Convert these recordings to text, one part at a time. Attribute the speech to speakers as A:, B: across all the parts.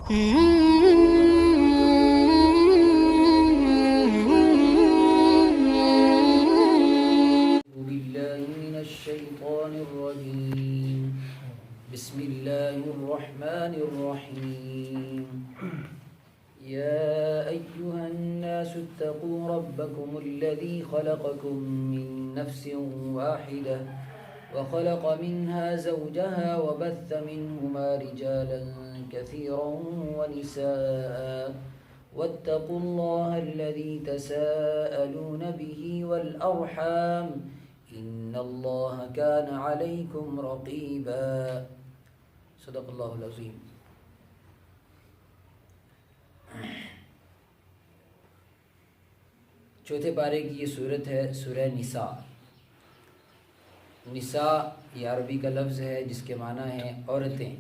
A: بالله من الشيطان الرجيم. بسم الله الرحمن الرحيم. يا أيها الناس اتقوا ربكم الذي خلقكم من نفس واحدة وخلق منها زوجها وبث منهما رجالا كثيرا ونساء واتقوا الله الذي تساءلون به والأرحام إن الله كان عليكم رقيبا. صدق الله العظيم. چوتھے پارے کی یہ صورت ہے سورہ نساء. نساء یہ عربی کا لفظ ہے جس کے معنی ہے عورتیں.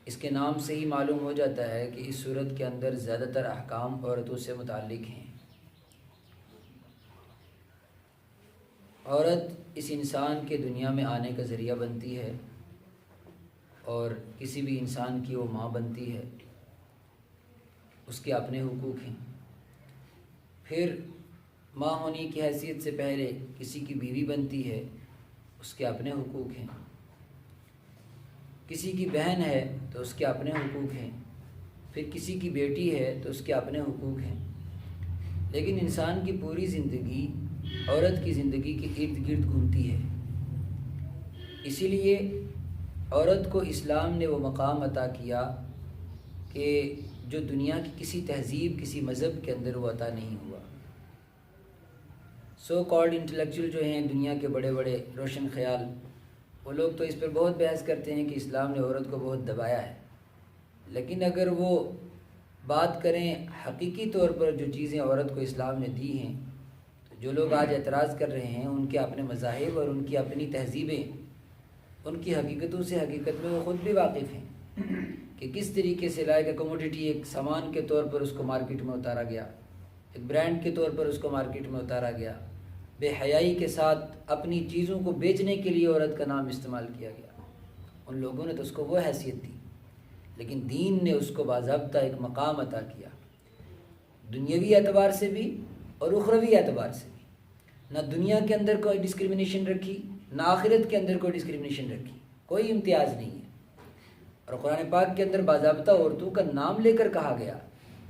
A: اس کے نام سے ہی معلوم ہو جاتا ہے کہ اس صورت کے اندر زیادہ تر احکام عورتوں سے متعلق ہیں. عورت اس انسان کے دنیا میں آنے کا ذریعہ بنتی ہے اور کسی بھی انسان کی وہ ماں بنتی ہے. اس کے اپنے حقوق ہیں. پھر ماں ہونے کی حیثیت سے پہلے کسی کی بیوی بنتی ہے، اس کے اپنے حقوق ہیں. کسی کی بہن ہے تو اس کے اپنے حقوق ہیں. پھر کسی کی بیٹی ہے تو اس کے اپنے حقوق ہیں. لیکن انسان کی پوری زندگی عورت کی زندگی کے ارد گرد گھومتی ہے. اسی لیے عورت کو اسلام نے وہ مقام عطا کیا کہ جو دنیا کی کسی تہذیب کسی مذہب کے اندر وہ عطا نہیں ہوا. سو کالڈ انٹلیکچوئل جو ہیں دنیا کے بڑے بڑے روشن خیال، وہ لوگ تو اس پر بہت بحث کرتے ہیں کہ اسلام نے عورت کو بہت دبایا ہے. لیکن اگر وہ بات کریں حقیقی طور پر جو چیزیں عورت کو اسلام نے دی ہیں، تو جو لوگ آج اعتراض کر رہے ہیں ان کے اپنے مذاہب اور ان کی اپنی تہذیبیں، ان کی حقیقتوں سے حقیقت میں وہ خود بھی واقف ہیں کہ کس طریقے سے لائک اے کموڈیٹی ایک سامان کے طور پر اس کو مارکیٹ میں اتارا گیا، ایک برانڈ کے طور پر اس کو مارکیٹ میں اتارا گیا. بے حیائی کے ساتھ اپنی چیزوں کو بیچنے کے لیے عورت کا نام استعمال کیا گیا. ان لوگوں نے تو اس کو وہ حیثیت دی، لیکن دین نے اس کو باضابطہ ایک مقام عطا کیا، دنیاوی اعتبار سے بھی اور اخروی اعتبار سے بھی. نہ دنیا کے اندر کوئی ڈسکرمنیشن رکھی، نہ آخرت کے اندر کوئی ڈسکرمنیشن رکھی، کوئی امتیاز نہیں ہے. اور قرآن پاک کے اندر باضابطہ عورتوں کا نام لے کر کہا گیا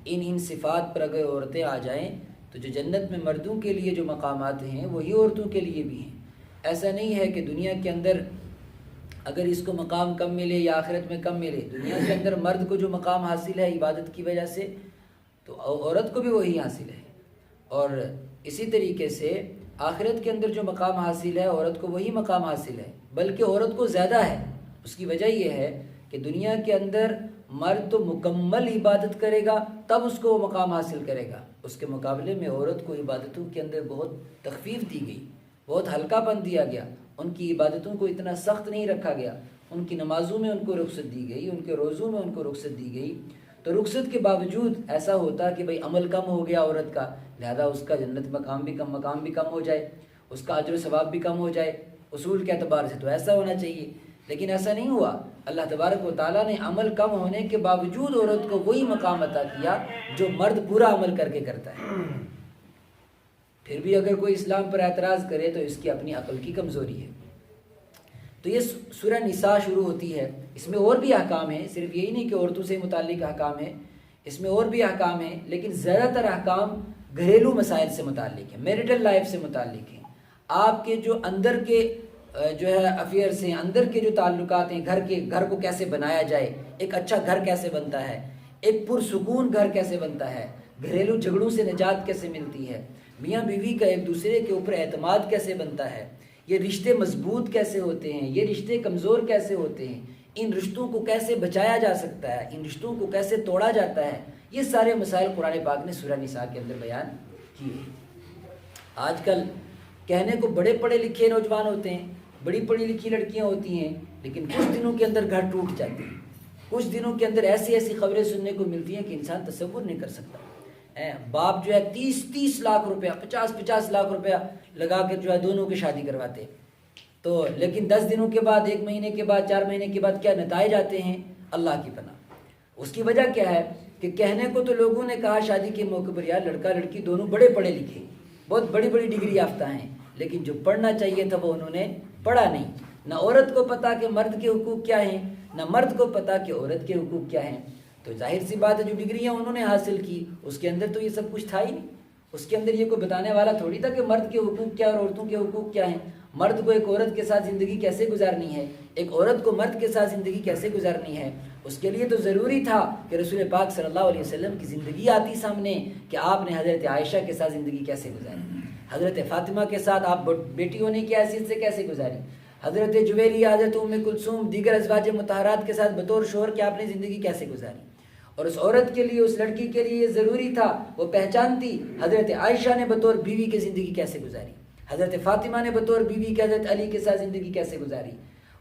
A: ان صفات پر اگر عورتیں آ جائیں تو جو جنت میں مردوں کے لیے جو مقامات ہیں وہی عورتوں کے لیے بھی ہیں. ایسا نہیں ہے کہ دنیا کے اندر اگر اس کو مقام کم ملے یا آخرت میں کم ملے. دنیا کے اندر مرد کو جو مقام حاصل ہے عبادت کی وجہ سے، تو عورت کو بھی وہی حاصل ہے. اور اسی طریقے سے آخرت کے اندر جو مقام حاصل ہے عورت کو وہی مقام حاصل ہے، بلکہ عورت کو زیادہ ہے. اس کی وجہ یہ ہے کہ دنیا کے اندر مرد تو مکمل عبادت کرے گا تب اس کو وہ مقام حاصل کرے گا. اس کے مقابلے میں عورت کو عبادتوں کے اندر بہت تخفیف دی گئی، بہت ہلکا پن دیا گیا. ان کی عبادتوں کو اتنا سخت نہیں رکھا گیا. ان کی نمازوں میں ان کو رخصت دی گئی، ان کے روزوں میں ان کو رخصت دی گئی. تو رخصت کے باوجود ایسا ہوتا کہ بھئی عمل کم ہو گیا عورت کا، لہذا اس کا جنت مقام بھی کم ہو جائے، اس کا اجر و ثواب بھی کم ہو جائے. اصول کے اعتبار سے تو ایسا ہونا چاہیے، لیکن ایسا نہیں ہوا. اللہ تبارک و تعالیٰ نے عمل کم ہونے کے باوجود عورت کو وہی مقام عطا کیا جو مرد پورا عمل کر کے کرتا ہے. پھر بھی اگر کوئی اسلام پر اعتراض کرے تو اس کی اپنی عقل کی کمزوری ہے. تو یہ سورہ نساء شروع ہوتی ہے. اس میں اور بھی احکام ہیں، صرف یہی نہیں کہ عورتوں سے متعلق احکام ہیں، اس میں اور بھی احکام ہیں، لیکن زیادہ تر احکام گھریلو مسائل سے متعلق ہیں، میریٹل لائف سے متعلق ہیں. آپ کے جو اندر کے جو ہے افیئرس ہیں، اندر کے جو تعلقات ہیں، گھر کو کیسے بنایا جائے، ایک اچھا گھر کیسے بنتا ہے، ایک پرسکون گھر کیسے بنتا ہے، گھریلو جھگڑوں سے نجات کیسے ملتی ہے، میاں بیوی کا ایک دوسرے کے اوپر اعتماد کیسے بنتا ہے، یہ رشتے مضبوط کیسے ہوتے ہیں، یہ رشتے کمزور کیسے ہوتے ہیں، ان رشتوں کو کیسے بچایا جا سکتا ہے، ان رشتوں کو کیسے توڑا جاتا ہے، یہ سارے مسائل قرآن پاک نے سورہ نساء کے اندر بیان کیے. آج کل کہنے کو بڑے پڑھے لکھے نوجوان ہوتے ہیں، بڑی پڑھی لکھی لڑکیاں ہوتی ہیں، لیکن کچھ دنوں کے اندر گھر ٹوٹ جاتے ہیں. کچھ دنوں کے اندر ایسی خبریں سننے کو ملتی ہیں کہ انسان تصور نہیں کر سکتا. باپ جو ہے 30 لاکھ روپیہ 50 لاکھ روپیہ لگا کے جو ہے دونوں کی شادی کرواتے. تو لیکن 10 دنوں کے بعد، 1 مہینے کے بعد، 4 مہینے کے بعد کیا نتائج آتے ہیں؟ اللہ کی پناہ۔ اس کی وجہ کیا ہے کہ کہنے کو تو لوگوں نے کہا شادی کے موقع پر یار لڑکا لڑکی دونوں بڑے پڑھے لکھے، بہت بڑی بڑی ڈگری یافتہ ہیں، لیکن جو پڑھنا چاہیے تھا وہ انہوں نے پڑھا نہیں۔ نہ عورت کو پتا کہ مرد کے حقوق کیا ہیں، نہ مرد کو پتا کہ عورت کے حقوق کیا ہیں۔ تو ظاہر سی بات ہے جو ڈگریاں انہوں نے حاصل کی اس کے اندر تو یہ سب کچھ تھا ہی نہیں، اس کے اندر یہ کوئی بتانے والا تھوڑی تھا کہ مرد کے حقوق کیا اور عورتوں کے حقوق کیا ہیں، مرد کو ایک عورت کے ساتھ زندگی کیسے گزارنی ہے، ایک عورت کو مرد کے ساتھ زندگی کیسے گزارنی ہے۔ اس کے لیے تو ضروری تھا کہ رسول پاک صلی اللہ علیہ وسلم کی زندگی آتی سامنے کہ آپ نے حضرت عائشہ کے ساتھ زندگی کیسے گزاری، حضرت فاطمہ کے ساتھ آپ بیٹی ہونے کی حیثیت سے کیسے گزاری، حضرت جویریہ، حضرت ام کلثوم، دیگر ازواج مطہرات کے ساتھ بطور شوہر کے آپ نے زندگی کیسے گزاری۔ اور اس عورت کے لیے، اس لڑکی کے لیے یہ ضروری تھا، وہ پہچانتی حضرت عائشہ نے بطور بیوی کی زندگی کیسے گزاری، حضرت فاطمہ نے بطور بیوی کے حضرت علی کے ساتھ زندگی کیسے گزاری،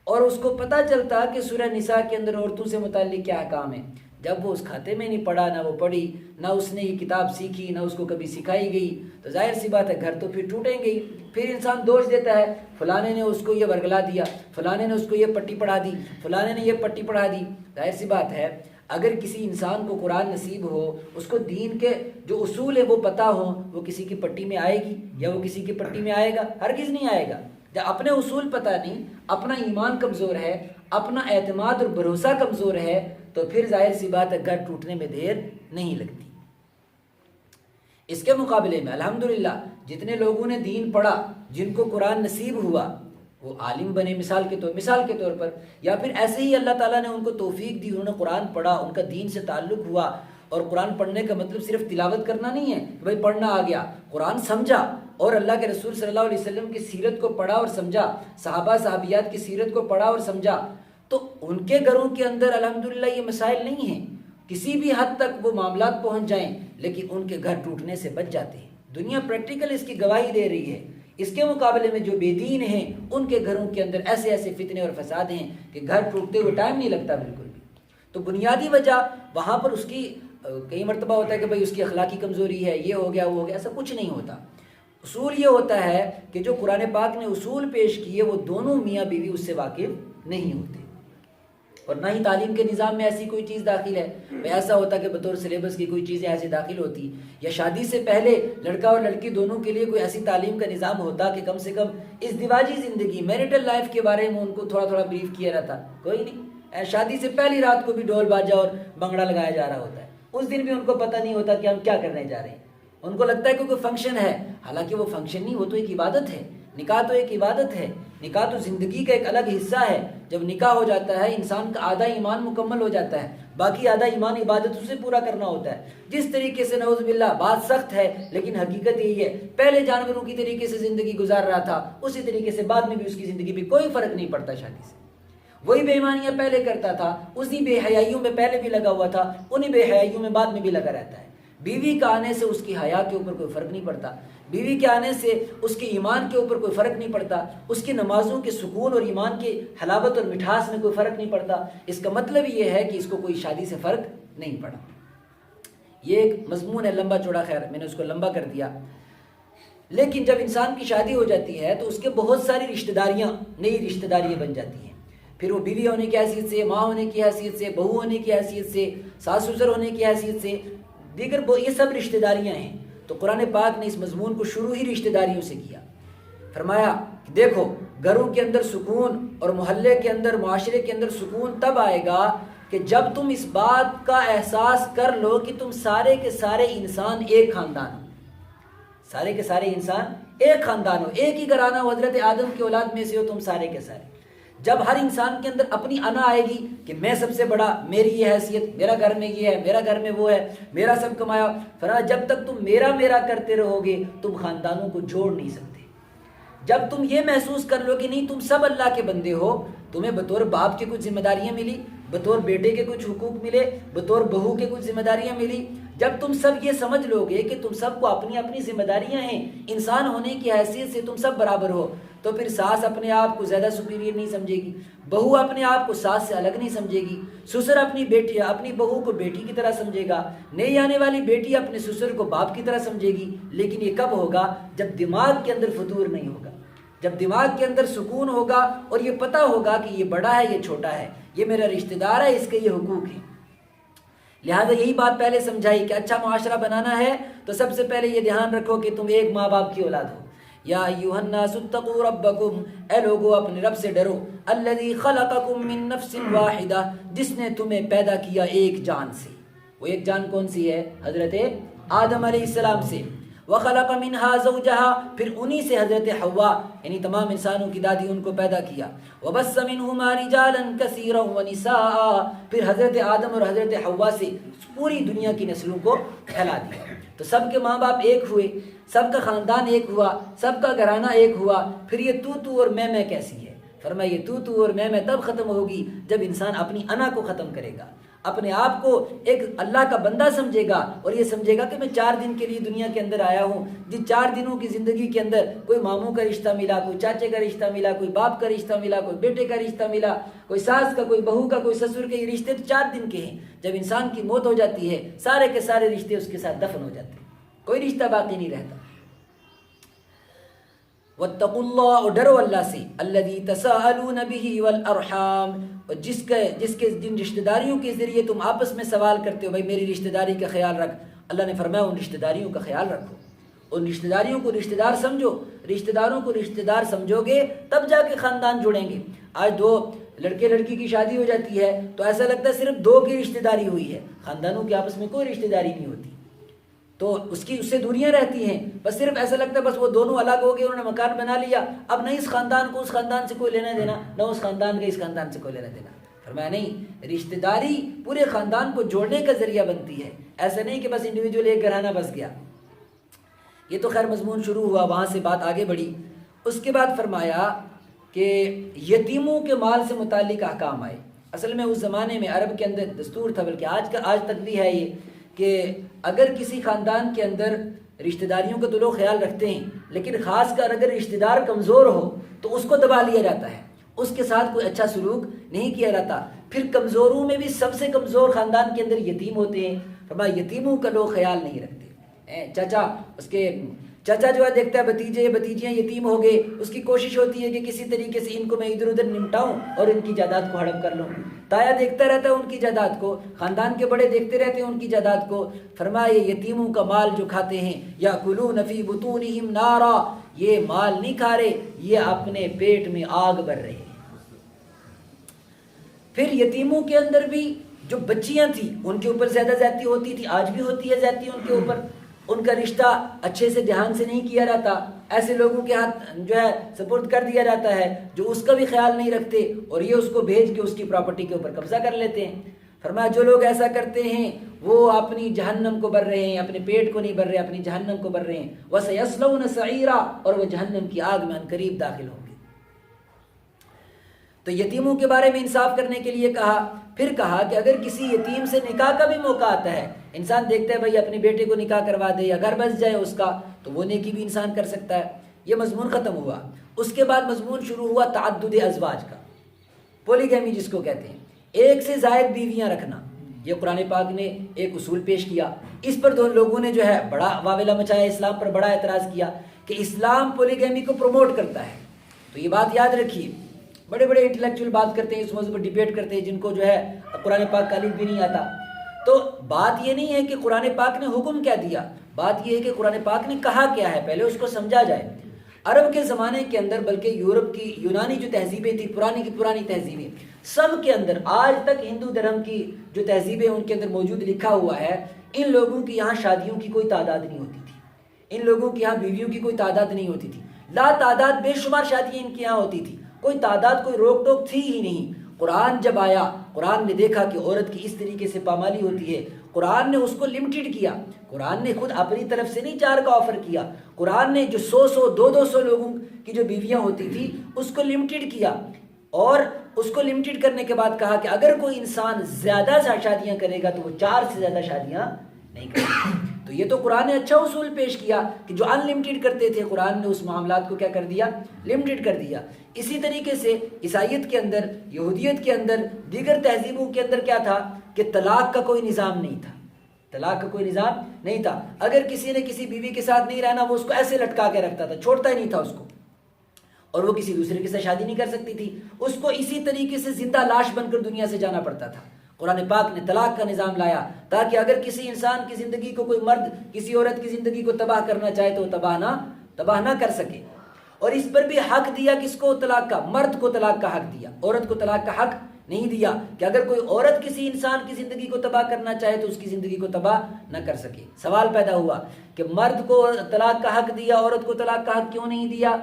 A: اور اس کو پتہ چلتا کہ سورہ نساء کے اندر عورتوں سے متعلق کیا احکام ہیں۔ جب وہ اس کھاتے میں نہیں پڑھا، نہ وہ پڑھی، نہ اس نے یہ کتاب سیکھی، نہ اس کو کبھی سکھائی گئی، تو ظاہر سی بات ہے گھر تو پھر ٹوٹیں گے۔ پھر انسان دوش دیتا ہے فلانے نے اس کو یہ ورگلا دیا، فلانے نے اس کو یہ پٹی پڑھا دی، فلانے نے یہ پٹی پڑھا دی۔ ظاہر سی بات ہے اگر کسی انسان کو قرآن نصیب ہو، اس کو دین کے جو اصول ہے وہ پتہ ہو، وہ کسی کی پٹی میں آئے گی یا وہ کسی کی پٹی میں آئے گا؟ ہرگز نہیں آئے گا۔ جب اپنے اصول پتہ نہیں، اپنا ایمان کمزور ہے، اپنا اعتماد اور بھروسہ کمزور ہے، تو پھر ظاہر سی بات ہے گھر ٹوٹنے میں دیر نہیں لگتی۔ اس کے مقابلے میں الحمدللہ جتنے لوگوں نے دین پڑھا، جن کو قرآن نصیب ہوا، وہ عالم بنے مثال کے طور پر، یا پھر ایسے ہی اللہ تعالیٰ نے ان کو توفیق دی، انہوں نے قرآن پڑھا، ان کا دین سے تعلق ہوا۔ اور قرآن پڑھنے کا مطلب صرف تلاوت کرنا نہیں ہے کہ بھائی پڑھنا آ گیا، قرآن سمجھا اور اللہ کے رسول صلی اللہ علیہ وسلم کی سیرت کو پڑھا اور سمجھا، صحابہ صحابیات کی سیرت کو پڑھا اور سمجھا، تو ان کے گھروں کے اندر الحمدللہ یہ مسائل نہیں ہیں۔ کسی بھی حد تک وہ معاملات پہنچ جائیں لیکن ان کے گھر ٹوٹنے سے بچ جاتے ہیں۔ دنیا پریکٹیکل اس کی گواہی دے رہی ہے۔ اس کے مقابلے میں جو بے دین ہیں ان کے گھروں کے اندر ایسے ایسے فتنے اور فساد ہیں کہ گھر ٹوٹتے ہوئے ٹائم نہیں لگتا بالکل بھی۔ تو بنیادی وجہ وہاں پر اس کی کئی مرتبہ ہوتا ہے کہ بھئی اس کی اخلاقی کمزوری ہے، یہ ہو گیا وہ ہو گیا، ایسا کچھ نہیں ہوتا۔ اصول یہ ہوتا ہے کہ جو قرآن پاک نے اصول پیش کیے وہ دونوں میاں بیوی اس سے واقف نہیں ہوتے، اور نہ ہی تعلیم کے نظام میں ایسی کوئی چیز داخل ہے۔ ایسا ہوتا کہ بطور سلیبس کی کوئی چیزیں ایسی داخل ہوتی، یا شادی سے پہلے لڑکا اور لڑکی دونوں کے لیے کوئی ایسی تعلیم کا نظام ہوتا کہ کم سے کم ازدواجی زندگی، میریٹل لائف کے بارے میں ان کو تھوڑا تھوڑا بریف کیا رہتا۔ کوئی نہیں، شادی سے پہلی رات کو بھی ڈھول باجا اور بنگڑا لگایا جا رہا ہوتا ہے، اس دن بھی ان کو پتہ نہیں ہوتا کہ ہم کیا کرنے جا رہے ہیں۔ ان کو لگتا ہے کہ کوئی فنکشن ہے، حالانکہ وہ فنکشن نہیں، وہ تو ایک عبادت ہے۔ نکاح تو ایک عبادت ہے، نکاح تو زندگی کا ایک الگ حصہ ہے۔ جب نکاح ہو جاتا ہے انسان کا آدھا ایمان مکمل ہو جاتا ہے، باقی آدھا ایمان عبادتوں سے پورا کرنا ہوتا ہے۔ جس طریقے سے نعوذ باللہ بات سخت ہے لیکن حقیقت یہی ہے، پہلے جانوروں کی طریقے سے زندگی گزار رہا تھا، اسی طریقے سے بعد میں بھی اس کی زندگی بھی کوئی فرق نہیں پڑتا شادی سے۔ وہی بے ایمانیاں پہلے کرتا تھا، اسی بے حیائیوں میں پہلے بھی لگا ہوا تھا، انہی بے حیائیوں میں بعد میں بھی لگا رہتا ہے۔ بیوی کا آنے سے اس کی حیا کے اوپر کوئی فرق نہیں پڑتا، بیوی کے آنے سے اس کے ایمان کے اوپر کوئی فرق نہیں پڑتا، اس کی نمازوں کے سکون اور ایمان کی حلاوت اور مٹھاس میں کوئی فرق نہیں پڑتا۔ اس کا مطلب یہ ہے کہ اس کو کوئی شادی سے فرق نہیں پڑا۔ یہ ایک مضمون ہے لمبا چوڑا، خیر میں نے اس کو لمبا کر دیا۔ لیکن جب انسان کی شادی ہو جاتی ہے تو اس کے بہت ساری رشتہ داریاں، نئی رشتہ داریاں بن جاتی ہیں۔ پھر وہ بیوی ہونے کی حیثیت سے، ماں ہونے کی حیثیت سے، بہو ہونے کی حیثیت سے، ساس سسر ہونے کی حیثیت سے، دیگر یہ سب رشتہ داریاں ہیں۔ تو قرآن پاک نے اس مضمون کو شروع ہی رشتہ داریوں سے کیا۔ فرمایا کہ دیکھو گھروں کے اندر سکون اور محلے کے اندر، معاشرے کے اندر سکون تب آئے گا کہ جب تم اس بات کا احساس کر لو کہ تم سارے کے سارے انسان ایک خاندان ہو، سارے کے سارے انسان ایک خاندان ہو، ایک ہی گھرانہ ہو، حضرت آدم کی اولاد میں سے ہو تم سارے کے سارے۔ جب ہر انسان کے اندر اپنی انا آئے گی کہ میں سب سے بڑا، میری یہ حیثیت، میرا گھر میں یہ ہے، میرا گھر میں وہ ہے، میرا سب کمایا، فرمایا جب تک تم میرا میرا کرتے رہو گے تم خاندانوں کو جوڑ نہیں سکتے۔ جب تم یہ محسوس کر لو کہ نہیں تم سب اللہ کے بندے ہو، تمہیں بطور باپ کے کچھ ذمہ داریاں ملی، بطور بیٹے کے کچھ حقوق ملے، بطور بہو کے کچھ ذمہ داریاں ملی، جب تم سب یہ سمجھ لو گے کہ تم سب کو اپنی اپنی ذمہ داریاں ہیں، انسان ہونے کی حیثیت سے تم سب برابر ہو، تو پھر ساس اپنے آپ کو زیادہ سپیریئر نہیں سمجھے گی، بہو اپنے آپ کو ساس سے الگ نہیں سمجھے گی، سسر اپنی بہو کو بیٹی کی طرح سمجھے گا، نئی آنے والی بیٹی اپنے سسر کو باپ کی طرح سمجھے گی۔ لیکن یہ کب ہوگا؟ جب دماغ کے اندر فتور نہیں ہوگا، جب دماغ کے اندر سکون ہوگا اور یہ پتہ ہوگا کہ یہ بڑا ہے یہ چھوٹا ہے، یہ میرا رشتہ دار ہے، اس کے یہ حقوق ہیں۔ لہٰذا یہی بات پہلے سمجھائی کہ اچھا معاشرہ بنانا ہے تو سب سے پہلے یہ دھیان رکھو کہ تم ایک ماں باپ کی اولاد ہو۔ یا ایھا الناس اتقوا ربکم، اے لوگو اپنے رب سے ڈرو، الذی خلقکم من نفس واحدہ، جس نے تمہیں پیدا کیا ایک جان سے۔ وہ ایک جان کون سی ہے؟ حضرت آدم علیہ السلام سے۔ وخلق منها زوجها، پھر انہی سے حضرت حوا یعنی تمام انسانوں کی دادی ان کو پیدا کیا۔ وبث منهما رجالا كثيرا ونساء، پھر حضرت آدم اور حضرت حوا سے پوری دنیا کی نسلوں کو پھیلا دیا۔ تو سب کے ماں باپ ایک ہوئے، سب کا خاندان ایک ہوا، سب کا گھرانہ ایک ہوا۔ پھر یہ تو اور میں کیسی ہے؟ فرمایا یہ تو اور میں تب ختم ہوگی جب انسان اپنی انا کو ختم کرے گا، اپنے آپ کو ایک اللہ کا بندہ سمجھے گا اور یہ سمجھے گا کہ میں 4 دن کے لیے دنیا کے اندر آیا ہوں۔ جن 4 دنوں کی زندگی کے اندر کوئی ماموں کا رشتہ ملا، کوئی چاچے کا رشتہ ملا، کوئی باپ کا رشتہ ملا، کوئی بیٹے کا رشتہ ملا، کوئی ساس کا، کوئی بہو کا، کوئی سسر کے، یہ رشتے تو 4 دن کے ہیں۔ جب انسان کی موت ہو جاتی ہے سارے کے سارے رشتے اس کے ساتھ دفن ہو جاتے ہیں، کوئی رشتہ باقی نہیں رہتا۔ واتقوا اللہ، اور ڈرو اللہ سے، الذی تساءلون بہ والارحام، اور جن رشتہ داریوں کے ذریعے تم آپس میں سوال کرتے ہو، بھائی میری رشتہ داری کا خیال رکھ۔ اللہ نے فرمایا ان رشتہ داریوں کا خیال رکھو، ان رشتہ داریوں کو رشتہ دار سمجھو، رشتہ داروں کو رشتہ دار سمجھو گے تب جا کے خاندان جڑیں گے۔ آج 2 لڑکے لڑکی کی شادی ہو جاتی ہے تو ایسا لگتا ہے صرف 2 کی رشتہ داری ہوئی ہے، خاندانوں کے آپس میں کوئی رشتہ داری نہیں ہوتی، تو اس سے دوریاں رہتی ہیں، بس صرف ایسا لگتا ہے بس وہ دونوں الگ ہو گئے، انہوں نے مکان بنا لیا، اب نہ اس خاندان کو اس خاندان سے کوئی لینا دینا، نہ اس خاندان کا اس خاندان سے کوئی لینا دینا۔ فرمایا نہیں، رشتہ داری پورے خاندان کو جوڑنے کا ذریعہ بنتی ہے، ایسا نہیں کہ بس انڈیویجول ایک گھرانہ بس گیا۔ یہ تو خیر مضمون شروع ہوا، وہاں سے بات آگے بڑھی۔ اس کے بعد فرمایا کہ یتیموں کے مال سے متعلق احکام آئے۔ اصل میں اس زمانے میں عرب کے اندر دستور تھا، بلکہ آج تک بھی ہے یہ، کہ اگر کسی خاندان کے اندر رشتہ داریوں کا تو لوگ خیال رکھتے ہیں، لیکن خاص کر اگر رشتہ دار کمزور ہو تو اس کو دبا لیا جاتا ہے، اس کے ساتھ کوئی اچھا سلوک نہیں کیا جاتا۔ پھر کمزوروں میں بھی سب سے کمزور خاندان کے اندر یتیم ہوتے ہیں۔ فرمایا یتیموں کا لوگ خیال نہیں رکھتے۔ چاچا جو ہے دیکھتا ہے بھتیجے بھتیجیاں یتیم ہو گئے، اس کی کوشش ہوتی ہے کہ کسی طریقے سے ان کو میں ادھر ادھر نمٹاؤں اور ان کی جائیداد کو ہڑپ کر لوں۔ تایا دیکھتا رہتا ہے ان کی جائیداد کو، خاندان کے بڑے دیکھتے رہتے ہیں ان کی جائیداد کو۔ فرمایا یہ یتیموں کا مال جو کھاتے ہیں، یاکلون فی بطونہم نارا، یہ مال نہیں کھا رہے، یہ اپنے پیٹ میں آگ بھر رہے ہیں۔ پھر یتیموں کے اندر بھی جو بچیاں تھیں ان کے اوپر زیادہ زیادتی ہوتی تھی، آج بھی ہوتی ہے زیادتی ان کے اوپر، ان کا رشتہ اچھے سے دھیان سے نہیں کیا جاتا، ایسے لوگوں کے ہاتھ جو ہے سپرد کر دیا جاتا ہے جو اس کا بھی خیال نہیں رکھتے، اور یہ اس کو بھیج کے اس کی پراپرٹی کے اوپر قبضہ کر لیتے ہیں۔ فرمایا جو لوگ ایسا کرتے ہیں وہ اپنی جہنم کو بھر رہے ہیں، اپنے پیٹ کو نہیں بھر رہے، اپنی جہنم کو بھر رہے ہیں۔ وَسَيَصْلَوْنَ سَعِيرًا، اور وہ جہنم کی آگ میں عنقریب داخل ہوں گے۔ تو یتیموں کے بارے میں انصاف کرنے کے لیے کہا۔ پھر کہا کہ اگر کسی یتیم سے نکاح کا بھی موقع آتا ہے، انسان دیکھتا ہے بھائی اپنے بیٹے کو نکاح کروا دے یا گھر بس جائے اس کا، تو وہ نیکی بھی انسان کر سکتا ہے۔ یہ مضمون ختم ہوا۔ اس کے بعد مضمون شروع ہوا تعدد ازواج کا، پولیگیمی جس کو کہتے ہیں، ایک سے زائد بیویاں رکھنا۔ یہ قرآن پاک نے ایک اصول پیش کیا، اس پر دو لوگوں نے جو ہے بڑا واویلا مچایا، اسلام پر بڑا اعتراض کیا کہ اسلام پولیگیمی کو پروموٹ کرتا ہے۔ تو یہ بات یاد رکھیے، بڑے بڑے انٹلیکچوئل بات کرتے ہیں اس موضوع پر، ڈیبیٹ کرتے ہیں، جن کو جو ہے قرآن پاک کا الف بھی نہیں آتا۔ تو بات یہ نہیں ہے کہ قرآن پاک نے حکم کیا دیا، بات یہ ہے کہ قرآن پاک نے کہا کیا ہے، پہلے اس کو سمجھا جائے۔ عرب کے زمانے کے اندر، بلکہ یورپ کی یونانی جو تہذیبیں تھیں، پرانی کی پرانی تہذیبیں، سب کے اندر آج تک ہندو دھرم کی جو تہذیبیں ان کے اندر موجود لکھا ہوا ہے، ان لوگوں کی یہاں شادیوں کی کوئی تعداد نہیں ہوتی تھی، ان لوگوں کی یہاں بیویوں کی کوئی تعداد نہیں ہوتی تھی، لا تعداد بے شمار شادیاں ان کے یہاں ہوتی تھی، کوئی تعداد کوئی روک ٹوک تھی ہی نہیں۔ قرآن جب آیا، قرآن نے دیکھا کہ عورت کی اس طریقے سے پامالی ہوتی ہے، قرآن نے اس کو لمیٹڈ کیا۔ قرآن نے خود اپنی طرف سے نہیں 4 کا آفر کیا، قرآن نے جو 100 200 لوگوں کی جو بیویاں ہوتی تھی اس کو لمیٹڈ کیا، اور اس کو لمیٹڈ کرنے کے بعد کہا کہ اگر کوئی انسان زیادہ شادیاں کرے گا تو وہ 4 سے زیادہ شادیاں نہیں کرے گا۔ تو یہ تو قرآن نے اچھا اصول پیش کیا کہ جو ان لمیٹڈ کرتے تھے، قرآن نے اس معاملات کو کیا کر دیا، لمیٹڈ کر دیا۔ اسی طریقے سے عیسائیت کے اندر، یہودیت کے اندر، دیگر تہذیبوں کے اندر کیا تھا کہ طلاق کا کوئی نظام نہیں تھا، طلاق کا کوئی نظام نہیں تھا۔ اگر کسی نے کسی بیوی کے ساتھ نہیں رہنا، وہ اس کو ایسے لٹکا کے رکھتا تھا، چھوڑتا ہی نہیں تھا اس کو۔ اور وہ کسی دوسرے کے ساتھ شادی نہیں کر سکتی تھی، اس کو اسی طریقے سے زندہ لاش بن کر دنیا سے جانا پڑتا تھا۔ قرآن پاک نے طلاق کا نظام لایا تاکہ اگر کسی انسان کی زندگی کو کوئی مرد کسی عورت کی زندگی کو تباہ کرنا چاہے تو وہ تباہ نہ کر سکے۔ اور اس پر بھی حق دیا کس کو؟ طلاق کا، مرد کو طلاق کا حق دیا، عورت کو طلاق کا حق نہیں دیا کہ اگر کوئی عورت کسی انسان کی زندگی کو تباہ کرنا چاہے تو اس کی زندگی کو تباہ نہ کر سکے۔ سوال پیدا ہوا کہ مرد کو طلاق کا حق دیا، عورت کو طلاق کا حق کیوں نہیں دیا؟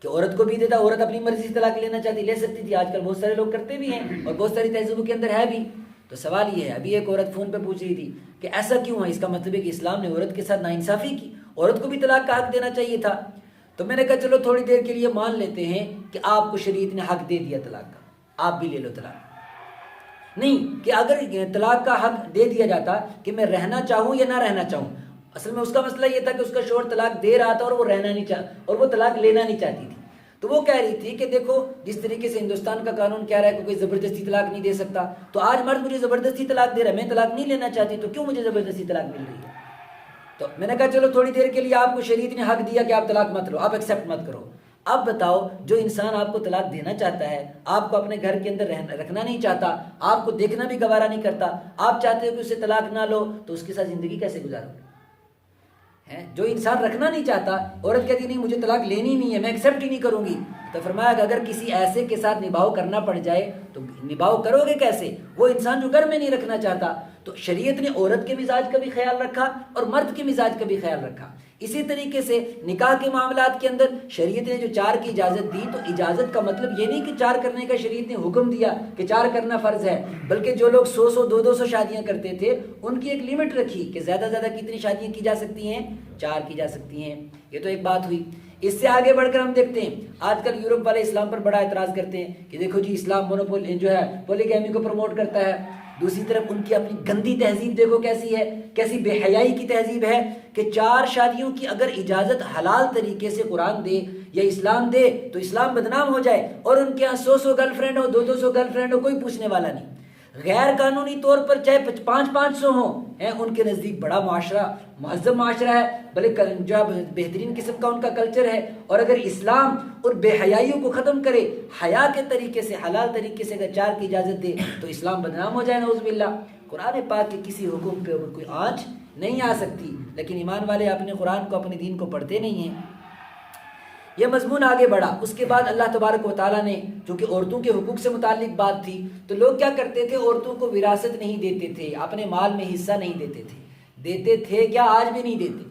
A: کہ عورت کو بھی دیتا، عورت اپنی مرضی سے طلاق لینا چاہتی، لے سکتی تھی، آج کل بہت سارے لوگ کرتے بھی ہیں اور بہت ساری تہذیبوں کے اندر ہے بھی۔ تو سوال یہ ہے، ابھی ایک عورت فون پہ پوچھ رہی تھی کہ ایسا کیوں ہے؟ اس کا مطلب ہے کہ اسلام نے عورت کے ساتھ ناانصافی کی، عورت کو بھی طلاق کا حق دینا چاہیے تھا۔ تو میں نے کہا چلو تھوڑی دیر کے لیے مان لیتے ہیں کہ آپ کو شریعت نے حق دے دیا طلاق کا، آپ بھی لے لو طلاق۔ نہیں کہ اگر طلاق کا حق دے دیا جاتا کہ میں رہنا چاہوں یا نہ رہنا چاہوں، اصل میں اس کا مسئلہ یہ تھا کہ اس کا شوہر طلاق دے رہا تھا اور وہ رہنا نہیں اور وہ طلاق لینا نہیں چاہتی تھی۔ تو وہ کہہ رہی تھی کہ دیکھو جس طریقے سے ہندوستان کا قانون کہہ رہا ہے کہ کوئی زبردستی طلاق نہیں دے سکتا، تو آج مرد مجھے زبردستی طلاق دے رہا ہے، میں طلاق نہیں لینا چاہتی، تو کیوں مجھے زبردستی طلاق مل رہی ہے؟ تو میں نے کہا چلو تھوڑی دیر کے لیے آپ کو شریعت نے حق دیا کہ آپ طلاق مت لو، آپ ایکسیپٹ مت کرو۔ اب بتاؤ جو انسان آپ کو طلاق دینا چاہتا ہے، آپ کو اپنے گھر کے اندر رکھنا نہیں چاہتا، آپ کو دیکھنا بھی گوارا نہیں کرتا، آپ چاہتے ہو کہ اسے طلاق نہ لو، تو اس کے ساتھ زندگی کیسے گزارو؟ جو انسان رکھنا نہیں چاہتا، عورت کہتی نہیں مجھے طلاق لینی نہیں ہے، میں ایکسیپٹ ہی نہیں کروں گی، تو فرمایا کہ اگر کسی ایسے کے ساتھ نباہ کرنا پڑ جائے تو نباہ کرو گے کیسے؟ وہ انسان جو گھر میں نہیں رکھنا چاہتا۔ تو شریعت نے عورت کے مزاج کا بھی خیال رکھا اور مرد کے مزاج کا بھی خیال رکھا۔ اسی طریقے سے نکاح کے معاملات کے اندر شریعت نے جو 4 کی اجازت دی، تو اجازت کا مطلب یہ نہیں کہ 4 کرنے کا شریعت نے حکم دیا کہ 4 کرنا فرض ہے، بلکہ جو لوگ 100 200 شادیاں کرتے تھے ان کی ایک لمٹ رکھی کہ زیادہ زیادہ کتنی شادیاں کی جا سکتی ہیں؟ 4 کی جا سکتی ہیں۔ یہ تو ایک بات ہوئی۔ اس سے آگے بڑھ کر ہم دیکھتے ہیں آج کل یورپ والے اسلام پر بڑا اعتراض کرتے ہیں کہ دیکھو جی اسلام مونوپول جو ہے پولیگیمی کو پروموٹ کرتا ہے، دوسری طرف ان کی اپنی گندی تہذیب دیکھو کیسی ہے، کیسی بے حیائی کی تہذیب ہے کہ 4 شادیوں کی اگر اجازت حلال طریقے سے قرآن دے یا اسلام دے تو اسلام بدنام ہو جائے، اور ان کے ہاں 100 گرل فرینڈ ہو، 200 گرل فرینڈ ہو، کوئی پوچھنے والا نہیں۔ غیر قانونی طور پر چاہے 500 ہوں، ان کے نزدیک بڑا معاشرہ مہذب معاشرہ ہے، بلکہ جو بہترین قسم کا ان کا کلچر ہے۔ اور اگر اسلام اور بے حیائیوں کو ختم کرے، حیا کے طریقے سے حلال طریقے سے اگر 4 کی اجازت دے تو اسلام بدنام ہو جائے، نعوذ باللہ۔ قرآن پاک کے کسی حکم پہ کوئی آنچ نہیں آ سکتی، لیکن ایمان والے اپنے قرآن کو اپنے دین کو پڑھتے نہیں ہیں۔ یہ مضمون آگے بڑھا، اس کے بعد اللہ تبارک و تعالیٰ نے، چونکہ عورتوں کے حقوق سے متعلق بات تھی، تو لوگ کیا کرتے تھے؟ عورتوں کو وراثت نہیں دیتے تھے، اپنے مال میں حصہ نہیں دیتے تھے۔ دیتے تھے کیا؟ آج بھی نہیں دیتے۔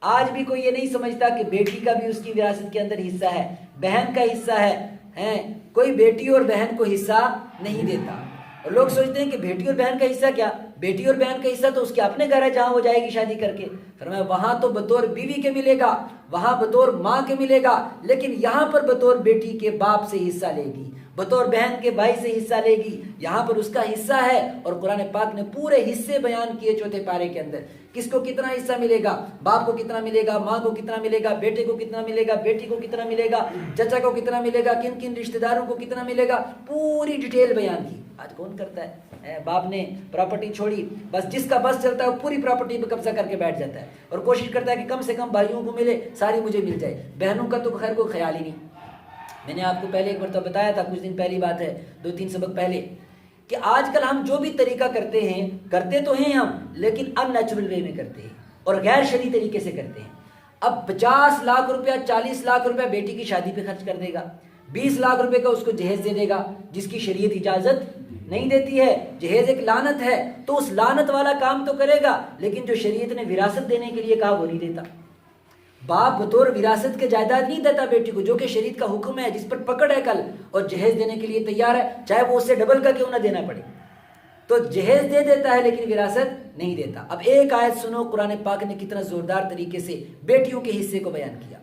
A: آج بھی کوئی یہ نہیں سمجھتا کہ بیٹی کا بھی اس کی وراثت کے اندر حصہ ہے، بہن کا حصہ ہے، کوئی بیٹی اور بہن کو حصہ نہیں دیتا۔ اور لوگ سوچتے ہیں کہ بیٹی اور بہن کا حصہ کیا؟ بیٹی اور بہن کا حصہ تو اس کے اپنے گھر ہے جہاں وہ جائے گی شادی کر کے۔ فرمایا وہاں تو بطور بیوی کے ملے گا، وہاں بطور ماں کے ملے گا، لیکن یہاں پر بطور بیٹی کے باپ سے حصہ لے گی، بطور بہن کے بھائی سے حصہ لے گی، یہاں پر اس کا حصہ ہے۔ اور قرآن پاک نے پورے حصے بیان کیے 4 پارے کے اندر، کس کو کتنا حصہ ملے گا، باپ کو کتنا ملے گا، ماں کو کتنا ملے گا، بیٹے کو کتنا ملے گا، بیٹی کو کتنا ملے گا، چچا کو کتنا ملے گا، کن کن رشتہ داروں کو کتنا ملے گا، پوری ڈیٹیل بیان کی۔ آج کون کرتا ہے؟ باپ نے پراپرٹی چھوڑی، بس جس کا بس چلتا ہے وہ پوری پراپرٹی پہ قبضہ کر کے بیٹھ جاتا ہے اور کوشش کرتا ہے کہ کم سے کم بھائیوں کو ملے، ساری مجھے مل جائے۔ بہنوں کا تو خیر کوئی خیال ہی نہیں۔ میں نے آپ کو پہلے ایک مرتبہ بتایا تھا، کچھ دن پہلی بات ہے، 2-3 سبق پہلے، کہ آج کل ہم جو بھی طریقہ کرتے ہیں، کرتے تو ہیں ہم، لیکن ان نیچرل وے میں کرتے ہیں اور غیر شرعی طریقے سے کرتے ہیں۔ اب 50 لاکھ روپیہ 40 لاکھ روپیہ بیٹی کی شادی پہ خرچ کر دے گا، 20 لاکھ روپے کا اس کو جہیز دے دے گا، جس کی شریعت اجازت نہیں دیتی ہے۔ جہیز ایک لعنت ہے، تو اس لعنت والا کام تو کرے گا، لیکن جو شریعت نے وراثت دینے کے لیے کہا وہ نہیں دیتا۔ باپ بطور وراثت کے جائیداد نہیں دیتا بیٹی کو، جو کہ شریعت کا حکم ہے، جس پر پکڑ ہے کل، اور جہیز دینے کے لیے تیار ہے، چاہے وہ اس سے ڈبل کا کیوں نہ دینا پڑے۔ تو جہیز دے دیتا ہے لیکن وراثت نہیں دیتا۔ اب ایک آیت سنو، قرآن پاک نے کتنا زوردار طریقے سے بیٹیوں کے حصے کو بیان کیا۔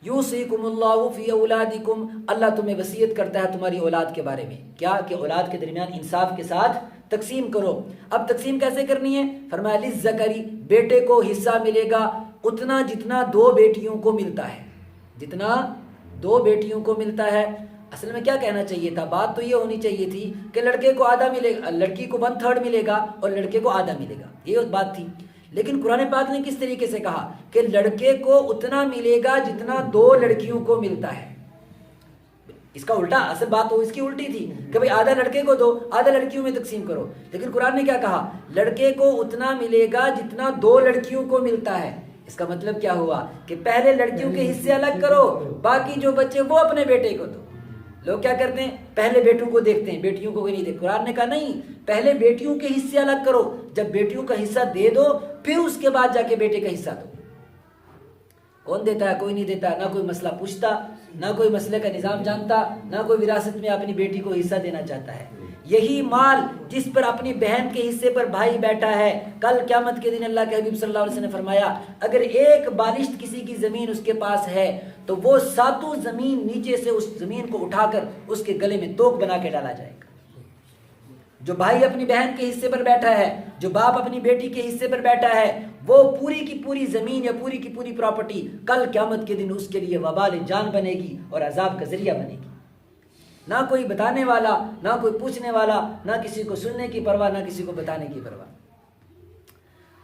A: یوصیکم اللہ فی اولادکم، اللہ تمہیں وصیت کرتا ہے تمہاری اولاد کے بارے میں، کیا کہ اولاد کے درمیان انصاف کے ساتھ تقسیم کرو۔ اب تقسیم کیسے کرنی ہے؟ فرمایا للذکری، بیٹے کو حصہ ملے گا اتنا جتنا 2 بیٹیوں کو ملتا ہے، جتنا 2 بیٹیوں کو ملتا ہے۔ اصل میں کیا کہنا چاہیے تھا؟ بات تو یہ ہونی چاہیے تھی کہ لڑکے کو آدھا ملے گا، لڑکی کو 1/3 ملے گا اور لڑکے کو آدھا ملے گا، یہ بات تھی۔ لیکن قرآن پاک نے کس طریقے سے کہا کہ لڑکے کو اتنا ملے گا جتنا 2 لڑکیوں کو ملتا ہے. اس کا الٹا اصل بات تو اس کی الٹی تھی کہ بھئی آدھا لڑکے کو دو آدھا لڑکیوں میں تقسیم کرو. لیکن قرآن نے کیا کہا؟ لڑکے کو اتنا ملے گا جتنا 2 لڑکیوں کو ملتا ہے. اس کا مطلب کیا ہوا کہ پہلے لڑکیوں کے حصے الگ کرو، باقی جو بچے وہ اپنے بیٹے کو دو. لوگ کیا کرتے ہیں؟ پہلے بیٹوں کو دیکھتے ہیں، بیٹیوں کو نہیں دیکھتے. قرآن نے کہا نہیں، پہلے بیٹیوں کے حصے الگ کرو، جب بیٹیوں کا حصہ دے دو پھر اس کے بعد جا کے بیٹے کا حصہ دو. کون دیتا ہے؟ کوئی نہیں دیتا. نہ کوئی مسئلہ پوچھتا، نہ کوئی مسئلے کا نظام جانتا، نہ کوئی وراثت میں اپنی بیٹی کو حصہ دینا چاہتا ہے. یہی مال جس پر اپنی بہن کے حصے پر بھائی بیٹھا ہے، کل قیامت کے دن اللہ کے حبیب صلی اللہ علیہ وسلم نے فرمایا اگر ایک بالشت کسی کی زمین اس کے پاس ہے تو وہ 7 زمین نیچے سے اس زمین کو اٹھا کر اس کے گلے میں توق بنا کے ڈالا جائے گا. جو بھائی اپنی بہن کے حصے پر بیٹھا ہے، جو باپ اپنی بیٹی کے حصے پر بیٹھا ہے، وہ پوری کی پوری زمین یا پوری کی پوری پراپرٹی کل قیامت کے دن اس کے لیے وبال جان بنے گی اور عذاب کا ذریعہ بنے گی. نہ کوئی بتانے والا، نہ کوئی پوچھنے والا، نہ کسی کو سننے کی پرواہ، نہ کسی کو بتانے کی پرواہ.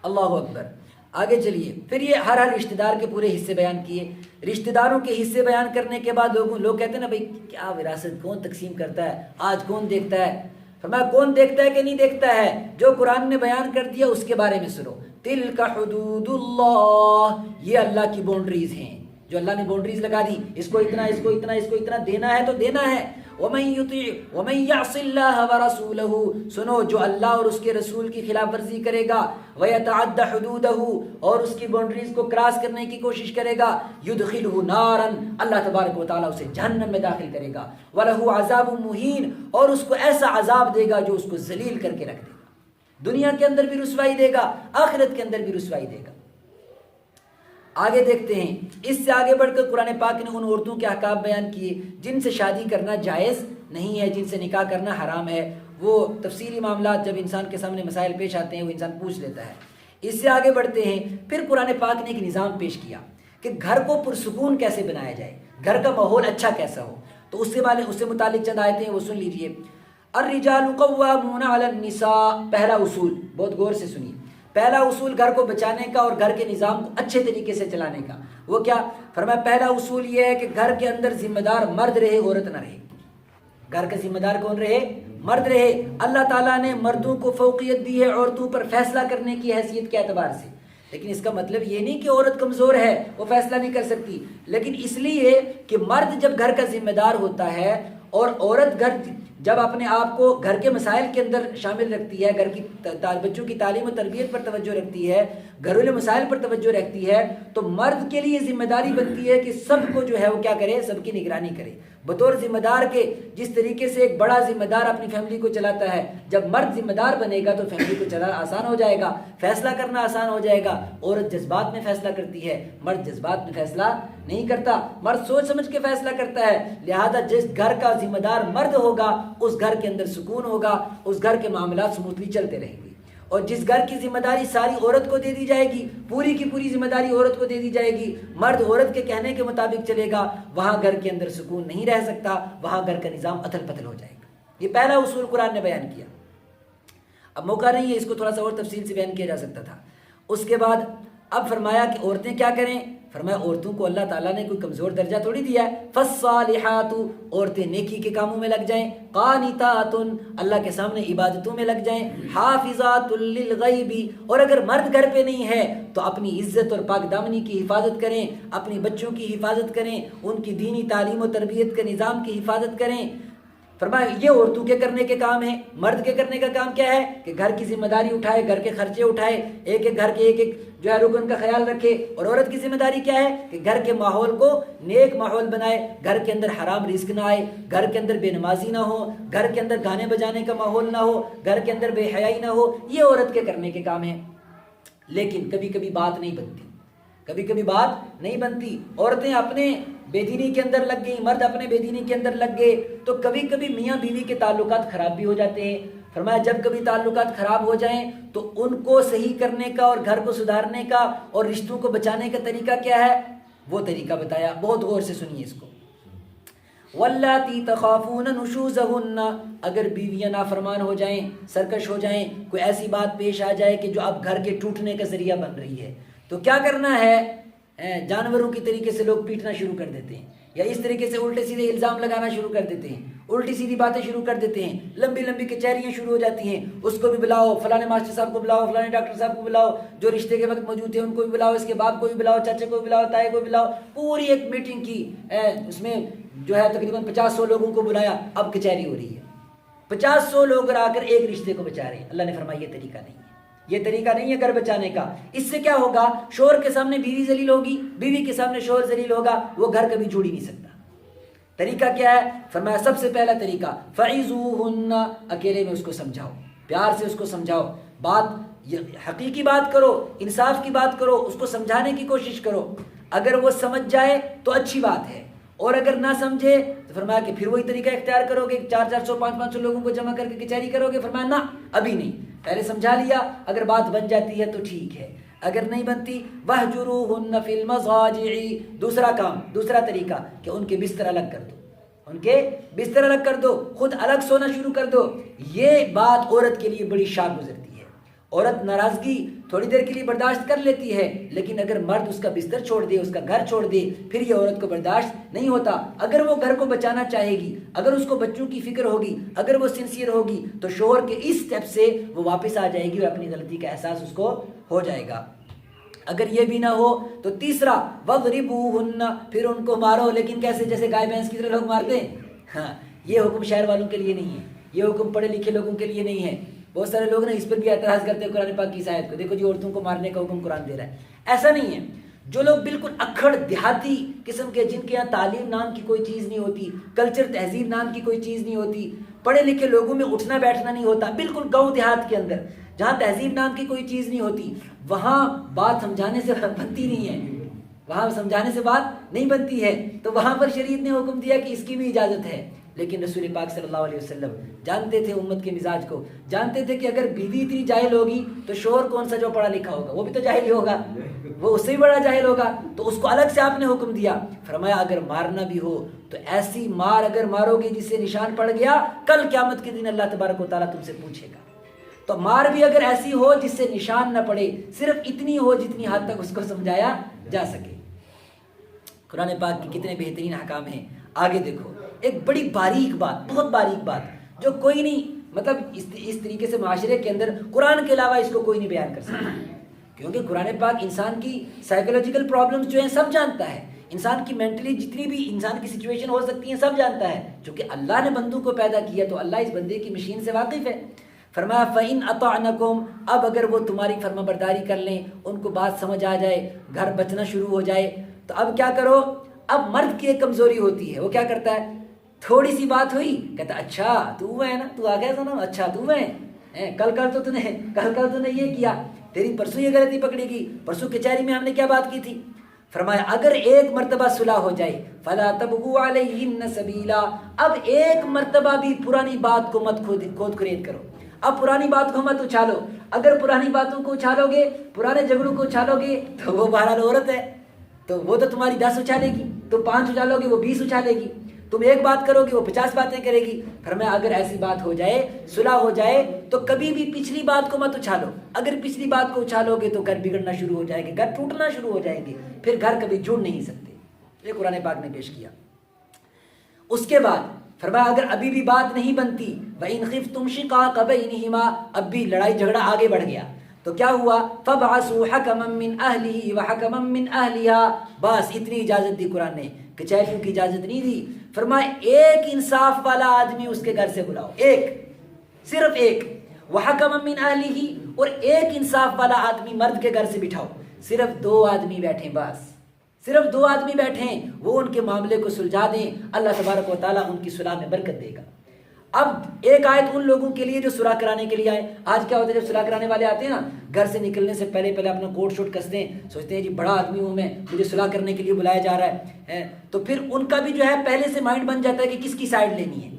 A: اللہ اکبر. آگے چلیے. پھر یہ ہر رشتہ دار کے پورے حصے بیان کیے. رشتہ داروں کے حصے بیان کرنے کے بعد لوگ کہتے ہیں نا بھائی کیا وراثت کون تقسیم کرتا ہے، آج کون دیکھتا ہے؟ فرمایا کون دیکھتا ہے کہ نہیں دیکھتا ہے؟ جو قرآن نے بیان کر دیا اس کے بارے میں سنو. تلک حدود اللہ، یہ اللہ کی باؤنڈریز ہیں. جو اللہ نے باؤنڈریز لگا دی، اس کو اتنا، اس کو اتنا، اس کو اتنا دینا ہے تو دینا ہے. وَمَن يَعْصِ اللَّهَ وَرَسُولَهُ، سنو جو اللہ اور اس کے رسول کی خلاف ورزی کرے گا، وَيَتَعَدَّ حُدُودَهُ، اور اس کی باؤنڈریز کو کراس کرنے کی کوشش کرے گا، يُدْخِلْهُ نَارًا، اللہ تبارک و تعالیٰ اسے جہنم میں داخل کرے گا، وَلَهُ عَذَابٌ مُّهِينٌ، اور اس کو ایسا عذاب دے گا جو اس کو ذلیل کر کے رکھ دے گا. دنیا کے اندر بھی رسوائی دے گا، آخرت کے اندر بھی رسوائی دے گا. آگے دیکھتے ہیں. اس سے آگے بڑھ کر قرآن پاک نے ان عورتوں کے احکام بیان کیے جن سے شادی کرنا جائز نہیں ہے، جن سے نکاح کرنا حرام ہے. وہ تفصیلی معاملات جب انسان کے سامنے مسائل پیش آتے ہیں وہ انسان پوچھ لیتا ہے. اس سے آگے بڑھتے ہیں. پھر قرآن پاک نے ایک نظام پیش کیا کہ گھر کو پرسکون کیسے بنایا جائے، گھر کا ماحول اچھا کیسا ہو. تو اس سے متعلق چند آیتیں ہیں، وہ سن لیجئے. الرجال قوامون علی النساء، پہلا اصول، بہت غور سے سنیے. پہلا اصول گھر کو بچانے کا اور گھر کے نظام کو اچھے طریقے سے چلانے کا. وہ کیا فرمایا؟ پہلا اصول یہ ہے کہ گھر کے اندر ذمہ دار مرد رہے، عورت نہ رہے. گھر کا ذمہ دار کون رہے؟ مرد رہے. اللہ تعالیٰ نے مردوں کو فوقیت دی ہے عورتوں پر فیصلہ کرنے کی حیثیت کے اعتبار سے. لیکن اس کا مطلب یہ نہیں کہ عورت کمزور ہے، وہ فیصلہ نہیں کر سکتی. لیکن اس لیے کہ مرد جب گھر کا ذمہ دار ہوتا ہے اور عورت جب اپنے آپ کو گھر کے مسائل کے اندر شامل رکھتی ہے، گھر کی بچوں کی تعلیم و تربیت پر توجہ رکھتی ہے، گھریلو مسائل پر توجہ رکھتی ہے، تو مرد کے لیے ذمہ داری بنتی ہے کہ سب کو جو ہے وہ کیا کرے، سب کی نگرانی کرے. بطور ذمہ دار کے جس طریقے سے ایک بڑا ذمہ دار اپنی فیملی کو چلاتا ہے، جب مرد ذمہ دار بنے گا تو فیملی کو چلانا آسان ہو جائے گا، فیصلہ کرنا آسان ہو جائے گا. عورت جذبات میں فیصلہ کرتی ہے، مرد جذبات میں فیصلہ نہیں کرتا. مرد سوچ سمجھ کے فیصلہ کرتا ہے. لہذا جس گھر کا ذمہ دار مرد ہوگا اس گھر کے اندر سکون ہوگا، اس گھر کے معاملات سموتھلی چلتے رہیں گے. اور جس گھر کی ذمہ داری ساری عورت کو دے دی جائے گی، پوری کی پوری ذمہ داری عورت کو دے دی جائے گی، مرد عورت کے کہنے کے مطابق چلے گا، وہاں گھر کے اندر سکون نہیں رہ سکتا، وہاں گھر کا نظام اتھل پتھل ہو جائے گا. یہ پہلا اصول قرآن نے بیان کیا. اب موقع نہیں ہے، اس کو تھوڑا سا اور تفصیل سے بیان کیا جا سکتا تھا. اس کے بعد اب فرمایا کہ عورتیں کیا کریں. فرمایا عورتوں کو اللہ تعالیٰ نے کوئی کمزور درجہ تھوڑی دیا ہے. فالصالحات، عورتیں نیکی کے کاموں میں لگ جائیں. قانتات، اللہ کے سامنے عبادتوں میں لگ جائیں. حافظات للغیب، اور اگر مرد گھر پہ نہیں ہے تو اپنی عزت اور پاک دامنی کی حفاظت کریں، اپنی بچوں کی حفاظت کریں، ان کی دینی تعلیم و تربیت کے نظام کی حفاظت کریں. فرمایا یہ عورتوں کے کرنے کے کام ہیں. مرد کے کرنے کا کام کیا ہے کہ گھر کی ذمہ داری اٹھائے، گھر کے خرچے اٹھائے، ایک ایک گھر کے ایک ایک جو ہے رکن کا خیال رکھے. اور عورت کی ذمہ داری کیا ہے کہ گھر کے ماحول کو نیک ماحول بنائے، گھر کے اندر حرام رزق نہ آئے، گھر کے اندر بے نمازی نہ ہو، گھر کے اندر گانے بجانے کا ماحول نہ ہو، گھر کے اندر بے حیائی نہ ہو. یہ عورت کے کرنے کے کام ہیں. لیکن کبھی کبھی بات نہیں بنتی، کبھی کبھی بات نہیں بنتی. عورتیں اپنے بے دینی کے اندر لگ گئی، مرد اپنے بے دینی کے اندر لگ گئے، تو کبھی کبھی میاں بیوی کے تعلقات خراب بھی ہو جاتے ہیں. فرمایا جب کبھی تعلقات خراب ہو جائیں تو ان کو صحیح کرنے کا اور گھر کو سدھارنے کا اور رشتوں کو بچانے کا طریقہ کیا ہے، وہ طریقہ بتایا. بہت غور سے سنیے اس کو. واللاتی تخافون نشوزہن، اگر بیویاں نافرمان ہو جائیں، سرکش ہو جائیں، کوئی ایسی بات پیش آ جائے کہ جو اب گھر کے ٹوٹنے کا ذریعہ بن رہی ہے، تو کیا کرنا ہے؟ جانوروں کی طریقے سے لوگ پیٹنا شروع کر دیتے ہیں، یا اس طریقے سے الٹے سیدھے الزام لگانا شروع کر دیتے ہیں، الٹی سیدھی باتیں شروع کر دیتے ہیں، لمبی لمبی کچہریاں شروع ہو جاتی ہیں، اس کو بھی بلاؤ، فلانے ماسٹر صاحب کو بلاؤ، فلانے ڈاکٹر صاحب کو بلاؤ، جو رشتے کے وقت موجود تھے ان کو بھی بلاؤ، اس کے باپ کو بھی بلاؤ، چاچے کو بھی بلاؤ، تائے کو بھی بلاؤ، پوری ایک میٹنگ کی، اس میں جو ہے تقریباً 50-100 لوگوں کو بلایا، اب کچہری ہو رہی ہے، 50-100 لوگ آ کر ایک رشتے کو بچا رہے ہیں۔ اللہ نے فرمایا یہ طریقہ نہیں ہے، یہ طریقہ نہیں ہے گھر بچانے کا۔ اس سے کیا ہوگا؟ شوہر کے سامنے بیوی ذلیل ہوگی، بیوی کے سامنے شوہر ذلیل ہوگا، وہ گھر کبھی جوڑ ہی نہیں سکتا۔ طریقہ کیا ہے؟ فرمایا سب سے پہلا طریقہ فَعِظُوهُنَّ، اکیلے میں اس کو سمجھاؤ، پیار سے اس کو سمجھاؤ، بات حقیقی بات کرو، انصاف کی بات کرو، اس کو سمجھانے کی کوشش کرو۔ اگر وہ سمجھ جائے تو اچھی بات ہے، اور اگر نہ سمجھے تو فرمایا کہ پھر وہی طریقہ اختیار کرو گے، 400 500 لوگوں کو جمع کر کے کچہری کرو گے۔ فرمایا نہ، ابھی نہیں، پہلے سمجھا لیا، اگر بات بن جاتی ہے تو ٹھیک ہے، اگر نہیں بنتی وَاهْجُرُوهُنَّ فِي الْمَضَاجِعِ، دوسرا کام، دوسرا طریقہ کہ ان کے بستر الگ کر دو، ان کے بستر الگ کر دو، خود الگ سونا شروع کر دو۔ یہ بات عورت کے لیے بڑی شاک گزرتی ہے، عورت ناراضگی تھوڑی دیر کے لیے برداشت کر لیتی ہے، لیکن اگر مرد اس کا بستر چھوڑ دے، اس کا گھر چھوڑ دے، پھر یہ عورت کو برداشت نہیں ہوتا۔ اگر وہ گھر کو بچانا چاہے گی، اگر اس کو بچوں کی فکر ہوگی، اگر وہ سنسیئر ہوگی، تو شوہر کے اس سٹیپ سے وہ واپس آ جائے گی اور اپنی غلطی کا احساس اس کو ہو جائے گا۔ اگر یہ بھی نہ ہو تو تیسرا وَضْرِبُوهُنَّ، پھر ان کو مارو، لیکن کیسے؟ جیسے گائے بھینس کی طرح لوگ مارتے ہیں۔ ہاں، یہ حکم شہر والوں کے لیے نہیں ہے، یہ حکم پڑھے لکھے لوگوں کے لیے نہیں ہے۔ بہت سارے لوگ نا اس پر بھی اعتراض کرتے ہیں قرآن پاک کی اس آیت کو، دیکھو جی عورتوں کو مارنے کا حکم قرآن دے رہا ہے۔ ایسا نہیں ہے۔ جو لوگ بالکل اکھڑ دیہاتی قسم کے، جن کے یہاں تعلیم نام کی کوئی چیز نہیں ہوتی، کلچر تہذیب نام کی کوئی چیز نہیں ہوتی، پڑھے لکھے لوگوں میں اٹھنا بیٹھنا نہیں ہوتا، بالکل گاؤں دیہات کے اندر جہاں تہذیب نام کی کوئی چیز نہیں ہوتی، وہاں بات سمجھانے سے بنتی نہیں ہے، وہاں سمجھانے سے بات نہیں بنتی ہے، تو وہاں پر شریعت نے حکم دیا کہ اس کی بھی اجازت ہے۔ لیکن رسول پاک صلی اللہ علیہ وسلم جانتے تھے امت کے مزاج کو، جانتے تھے کہ اگر بیوی اتنی جاہل ہوگی تو شوہر کون سا جو پڑھا لکھا ہوگا وہ بھی تو جاہل ہی ہوگا، وہ اس سے بھی بڑا جاہل ہوگا، تو اس کو الگ سے آپ نے حکم دیا۔ فرمایا اگر مارنا بھی ہو تو ایسی مار اگر مارو گے جس سے نشان پڑ گیا، کل قیامت کے دن اللہ تبارک و تعالیٰ تم سے پوچھے گا۔ تو مار بھی اگر ایسی ہو جس سے نشان نہ پڑے، صرف اتنی ہو جتنی حد تک اس کو سمجھایا جا سکے۔ قرآن پاک کے کتنے بہترین احکام ہیں۔ آگے دیکھو، ایک بڑی باریک بات، بہت باریک بات جو کوئی نہیں، مطلب اس طریقے سے معاشرے کے اندر قرآن کے علاوہ اس کو کوئی نہیں بیان کر سکتا، کیونکہ قرآن پاک انسان کی سائیکولوجیکل پرابلمز جو ہیں سب جانتا ہے، انسان کی مینٹلی جتنی بھی انسان کی سچویشن ہو سکتی ہیں سب جانتا ہے، چونکہ اللہ نے بندوں کو پیدا کیا تو اللہ اس بندے کی مشین سے واقف ہے۔ فرمایا فَإِنْ أَطَعْنَكُمْ، اب اگر وہ تمہاری فرما برداری کر لیں، ان کو بات سمجھ آ جائے، گھر بچنا شروع ہو جائے، تو اب کیا کرو؟ اب مرد کی ایک کمزوری ہوتی ہے، وہ کیا کرتا ہے؟ تھوڑی سی بات ہوئی کہتا اچھا تو ہے نا، تو آ گیا تھا نا، اچھا تو ہے، کل تو نے یہ کیا، تیری پرسوں یہ غلطی پکڑی گئی، پرسوں کچہری میں ہم نے کیا بات کی تھی۔ فرمایا اگر ایک مرتبہ صلح ہو جائے فلا تبغوا علیہن سبیلا، اب ایک مرتبہ بھی پرانی بات کو مت کھود کھرید کرو، اب پرانی بات کو مت اچھالو۔ اگر پرانی باتوں کو اچھالو گے، پرانے جھگڑوں کو اچھالو گے، تو وہ بہرحال عورت ہے، تو وہ تو تمہاری 10 اچھالے گی، تم 5 اچھالو گے وہ 20 اچھالے گی، تم ایک بات کرو گے وہ 50 باتیں کرے گی۔ فرمایا اگر ایسی بات ہو جائے، صلح ہو جائے، تو کبھی بھی پچھلی بات کو مت اچھالو۔ اگر پچھلی بات کو اچھالو گے تو گھر بگڑنا شروع ہو جائے گا، گھر ٹوٹنا شروع ہو جائیں گے، پھر گھر کبھی جڑ نہیں سکتے۔ یہ قرآن پاک نے پیش کیا۔ اس کے بعد فرمایا اگر ابھی بھی بات نہیں بنتی، وَإِنْ خِفْتُمْ شِقَاقَ بَيْنِهِمَا، اب بھی لڑائی جھگڑا آگے بڑھ گیا، تو کیا ہوا؟ فَبْعَثُوا حَكَمًا مِّنْ أَهْلِهِ وَحَكَمًا مِّنْ أَهْلِهَا، بس اتنی اجازت دی قرآن نے، کچہریوں کی اجازت نہیں دی۔ فرمایا ایک انصاف والا آدمی اس کے گھر سے بلاؤ، ایک، صرف ایک، وَحَكَمًا مِّنْ أَهْلِهِ، اور ایک انصاف والا آدمی مرد کے گھر سے بٹھاؤ، صرف 2 آدمی بیٹھیں، بس صرف 2 آدمی بیٹھیں، وہ ان کے معاملے کو سلجھا دیں، اللہ تبارک و تعالیٰ ان کی صلح میں برکت دے گا۔ اب ایک آیت ان لوگوں کے لیے جو صلح کرانے کے لیے آئے۔ آج کیا ہوتا ہے جب صلح کرانے والے آتے ہیں نا، گھر سے نکلنے سے پہلے اپنا کوٹ شوٹ کستے ہیں، سوچتے ہیں جی بڑا آدمی ہوں میں، مجھے صلح کرنے کے لیے بلایا جا رہا ہے، تو پھر ان کا بھی جو ہے پہلے سے مائنڈ بن جاتا ہے کہ کس کی سائڈ لینی ہے۔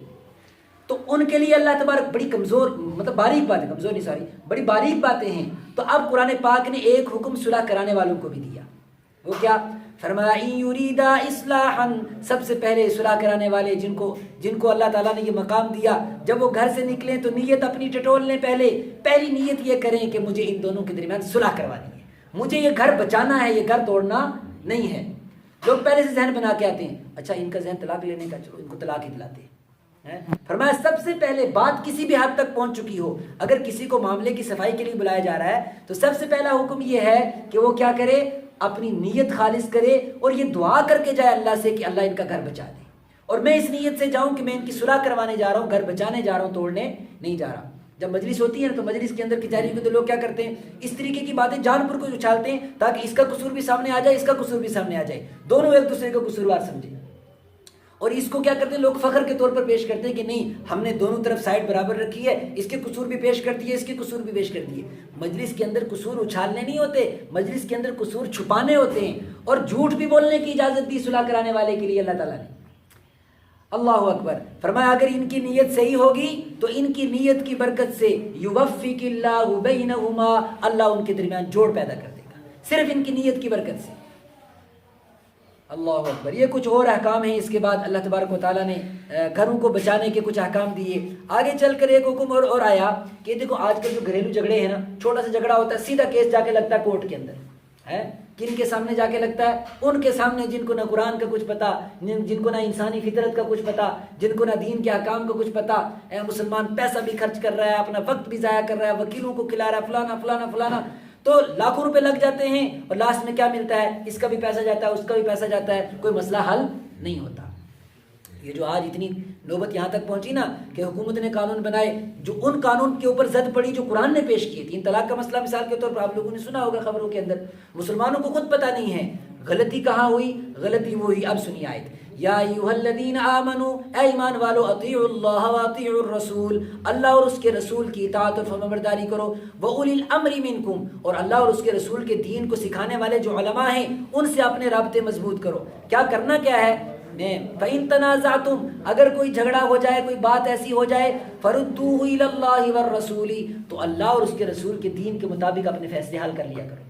A: تو ان کے لیے اللہ تبارک بڑی کمزور، مطلب باریک باتیں، کمزور نہیں ساری، بڑی باریک باتیں ہیں۔ تو اب قرآن پاک نے ایک حکم صلح کرانے والوں کو بھی دیا، وہ کیا؟ فرمایا ان یریدا اصلاحا، سب سے پہلے صلح کرانے والے جن کو اللہ تعالیٰ نے یہ مقام دیا، جب وہ گھر سے نکلیں تو نیت اپنی ٹٹول لیں، پہلی نیت یہ کریں کہ مجھے ان دونوں کے درمیان صلح کروانی ہے، مجھے یہ گھر بچانا ہے، یہ گھر توڑنا نہیں ہے۔ لوگ پہلے سے ذہن بنا کے آتے ہیں، اچھا ان کا ذہن طلاق لینے کا، چلو ان کو طلاق ہی دلاتے ہیں۔ فرمایا سب سے پہلے بات کسی بھی حد تک پہنچ چکی ہو، اگر کسی کو معاملے کی صفائی کے لیے بلایا جا رہا ہے تو سب سے پہلا حکم یہ ہے کہ وہ کیا کرے، اپنی نیت خالص کرے اور یہ دعا کر کے جائے اللہ سے کہ اللہ ان کا گھر بچا دے، اور میں اس نیت سے جاؤں کہ میں ان کی صلح کروانے جا رہا ہوں، گھر بچانے جا رہا ہوں، توڑنے نہیں جا رہا۔ جب مجلس ہوتی ہے نا تو مجلس کے اندر کچہری میں تو لوگ کیا کرتے ہیں، اس طریقے کی باتیں جان پر کو اچھالتے ہیں تاکہ اس کا قصور بھی سامنے آ جائے، اس کا قصور بھی سامنے آ جائے، دونوں ایک دوسرے کو قصوروار سمجھیں، اور اس کو کیا کرتے ہیں لوگ فخر کے طور پر پیش کرتے ہیں کہ نہیں ہم نے دونوں طرف سائڈ برابر رکھی ہے، اس کے قصور بھی پیش کر دیے، اس کے قصور بھی پیش کر دیے۔ مجلس کے اندر قصور اچھالنے نہیں ہوتے، مجلس کے اندر قصور چھپانے ہوتے ہیں، اور جھوٹ بھی بولنے کی اجازت دی صلح کرانے والے کے لیے اللہ تعالیٰ نے۔ اللہ اکبر۔ فرمایا اگر ان کی نیت صحیح ہوگی تو ان کی نیت کی برکت سے یوفق اللہ بینہما، اللہ ان کے درمیان جوڑ پیدا کر دے گا، صرف ان کی نیت کی برکت سے۔ اللہ اکبر۔ یہ کچھ اور احکام ہیں، اس کے بعد اللہ تبارک و تعالیٰ نے گھروں کو بچانے کے کچھ احکام دیے۔ آگے چل کر ایک حکم اور آیا کہ دیکھو آج کل جو گھریلو جھگڑے ہیں نا، چھوٹا سا جھگڑا ہوتا ہے سیدھا کیس جا کے لگتا ہے کورٹ کے اندر، ہے کن کے سامنے جا کے لگتا ہے؟ ان کے سامنے جن کو نہ قرآن کا کچھ پتا، جن کو نہ انسانی فطرت کا کچھ پتا، جن کو نہ دین کے احکام کا کچھ پتا۔ مسلمان پیسہ بھی خرچ کر رہا ہے، اپنا وقت بھی ضائع کر رہا ہے، وکیلوں کو کھلا رہا ہے، فلانا فلانا فلانا، تو لاکھوں روپے لگ جاتے ہیں اور لاسٹ میں کیا ملتا ہے؟ اس کا بھی پیسہ جاتا ہے، اس کا بھی پیسہ جاتا ہے، کوئی مسئلہ حل نہیں ہوتا۔ یہ جو آج اتنی نوبت یہاں تک پہنچی نا کہ حکومت نے قانون بنائے، جو ان قانون کے اوپر زد پڑی جو قرآن نے پیش کیے تھی۔ طلاق کا مسئلہ مثال کے طور پر آپ لوگوں نے سنا ہوگا خبروں کے اندر، مسلمانوں کو خود پتہ نہیں ہے غلطی کہاں ہوئی، غلطی وہ ہوئی۔ اب سنیے آیت، یا ایھا الذین آمنوا، اے ایمان والو، اطیعوا اللہ واطیعوا الرسول، اللہ اور اس کے رسول کی اطاعت اور فرمانبرداری کرو، واولی الامر منکم، اور اللہ اور اس کے رسول کے دین کو سکھانے والے جو علماء ہیں ان سے اپنے رابطے مضبوط کرو۔ کیا کرنا کیا ہے؟ فَإِن تَنَازَعْتُمْ، اگر کوئی جھگڑا ہو جائے، کوئی بات ایسی ہو جائے، فَرُدُّوهُ إِلَى اللَّهِ وَالرَّسُولِ، تو اللہ اور اس کے رسول کے دین کے مطابق اپنے فیصلے حل کر لیا کرو۔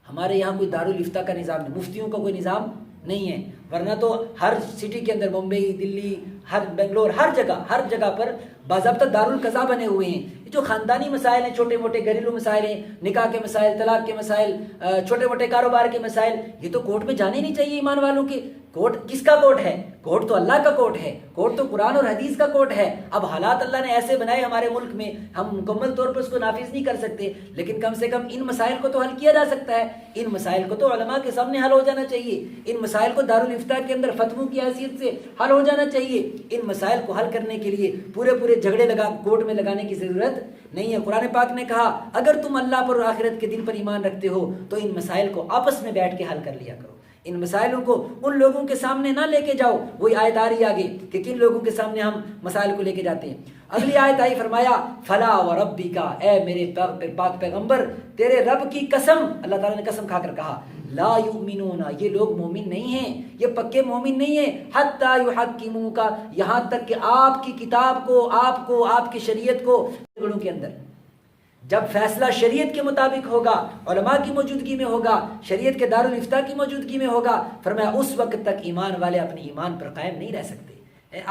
A: ہمارے یہاں کوئی دارالفتہ کا نظام نہیں، مفتیوں کا کوئی نظام نہیں ہے، ورنہ تو ہر سٹی کے اندر، ممبئی، دلی، ہر بنگلور، ہر جگہ پر باضابطہ دارالقضاء بنے ہوئے ہیں۔ جو خاندانی مسائل ہیں، چھوٹے موٹے گھریلو مسائل ہیں، نکاح کے مسائل، طلاق کے مسائل، چھوٹے موٹے کاروبار کے مسائل، یہ تو کورٹ میں جانے نہیں چاہیے ایمان والوں کے۔ کورٹ کس کا کورٹ ہے؟ کورٹ تو اللہ کا کورٹ ہے، کورٹ تو قرآن اور حدیث کا کورٹ ہے۔ اب حالات اللہ نے ایسے بنائے ہمارے ملک میں، ہم مکمل طور پر اس کو نافذ نہیں کر سکتے، لیکن کم سے کم ان مسائل کو تو حل کیا جا سکتا ہے۔ ان مسائل کو تو علماء کے سامنے حل ہو جانا چاہیے، ان مسائل کو دارالفتہ کے اندر فتووں کی حیثیت سے حل ہو جانا چاہیے۔ ان مسائل کو حل کرنے کے لیے پورے جھگڑے کورٹ میں لگانے کی ضرورت نہیں ہے۔ قرآن پاک نے کہا اگر تم اللہ پر اور آخرت کے دن پر ایمان رکھتے ہو تو ان مسائل کو آپس میں بیٹھ کے حل کر لیا کرو، ان مسائلوں کو ان لوگوں کے سامنے نہ لے کے جاؤ۔ وہی آیت آ رہی آگے کہ کن لوگوں کے سامنے ہم مسائل کو لے کے جاتے ہیں۔ اگلی آیت آئی، فرمایا فلا وربک، اے میرے پاک پیغمبر تیرے رب کی قسم، اللہ تعالیٰ نے قسم کھا کر کہا، لا یؤمنون، یہ لوگ مومن نہیں ہیں، یہ پکے مومن نہیں ہیں، حتی یحکموک، یہاں تک کہ آپ کی کتاب کو، آپ کی شریعت کو جھگڑوں کے اندر، جب فیصلہ شریعت کے مطابق ہوگا، علماء کی موجودگی میں ہوگا، شریعت کے دارالفتہ کی موجودگی میں ہوگا، فرمایا اس وقت تک ایمان والے اپنے ایمان پر قائم نہیں رہ سکتے۔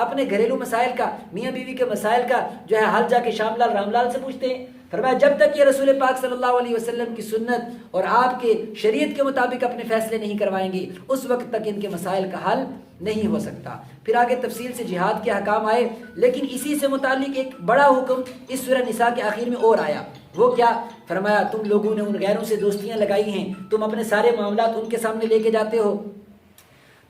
A: اپنے گھریلو مسائل کا، میاں بیوی کے مسائل کا جو ہے حل جا کے شام لال رام لال سے پوچھتے ہیں۔ فرمایا جب تک یہ رسول پاک صلی اللہ علیہ وسلم کی سنت اور آپ کے شریعت کے مطابق اپنے فیصلے نہیں کروائیں گے، اس وقت تک ان کے مسائل کا حل نہیں ہو سکتا۔ پھر آگے تفصیل سے جہاد کے احکام آئے، لیکن اسی سے متعلق ایک بڑا حکم اس سورہ نساء کے آخر میں اور آیا۔ وہ کیا؟ فرمایا تم لوگوں نے ان غیروں سے دوستیاں لگائی ہیں، تم اپنے سارے معاملات ان کے سامنے لے کے جاتے ہو،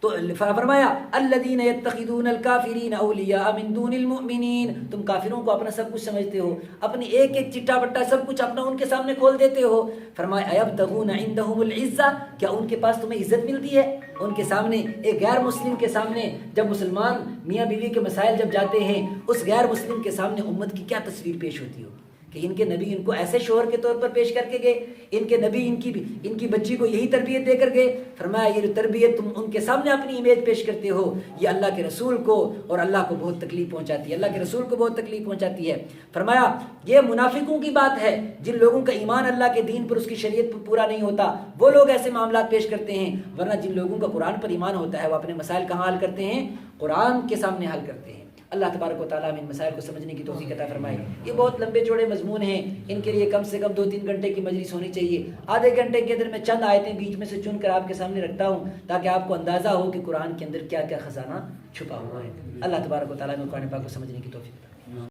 A: تو فرمایا الذین یتخذون الکافرین اولیاء من دون المؤمنین، تم کافروں کو اپنا سب کچھ سمجھتے ہو، اپنی ایک چٹا بٹا سب کچھ اپنا ان کے سامنے کھول دیتے ہو۔ فرمایا ایبتغون عندهم العزہ، کیا ان کے پاس تمہیں عزت ملتی ہے؟ ان کے سامنے، ایک غیر مسلم کے سامنے، جب مسلمان میاں بیوی کے مسائل جب جاتے ہیں، اس غیر مسلم کے سامنے امت کی کیا تصویر پیش ہوتی ہوگی، کہ ان کے نبی ان کو ایسے شوہر کے طور پر پیش کر کے گئے، ان کے نبی ان کی بچی کو یہی تربیت دے کر گئے. فرمایا یہ جو تربیت تم ان کے سامنے اپنی امیج پیش کرتے ہو یہ اللہ کے رسول کو اور اللہ کو بہت تکلیف پہنچاتی ہے، اللہ کے رسول کو بہت تکلیف پہنچاتی ہے. فرمایا یہ منافقوں کی بات ہے، جن لوگوں کا ایمان اللہ کے دین پر اس کی شریعت پر پورا نہیں ہوتا وہ لوگ ایسے معاملات پیش کرتے ہیں، ورنہ جن لوگوں کا قرآن پر ایمان ہوتا ہے وہ اپنے مسائل کہاں حل کرتے ہیں؟ قرآن کے سامنے حل کرتے ہیں. اللہ تبارک و تعالیٰ ان مسائل کو سمجھنے کی توفیق عطا فرمائے. یہ بہت لمبے چوڑے مضمون ہیں، ان کے لیے کم سے کم 2-3 گھنٹے کی مجلس ہونی چاہیے. آدھے گھنٹے کے اندر میں چند آیتیں بیچ میں سے چن کر آپ کے سامنے رکھتا ہوں تاکہ آپ کو اندازہ ہو کہ قرآن کے اندر کیا کیا خزانہ چھپا ہوا ہے. اللہ تبارک و تعالیٰ نے قرآن پاک کو سمجھنے کی توفیق عطا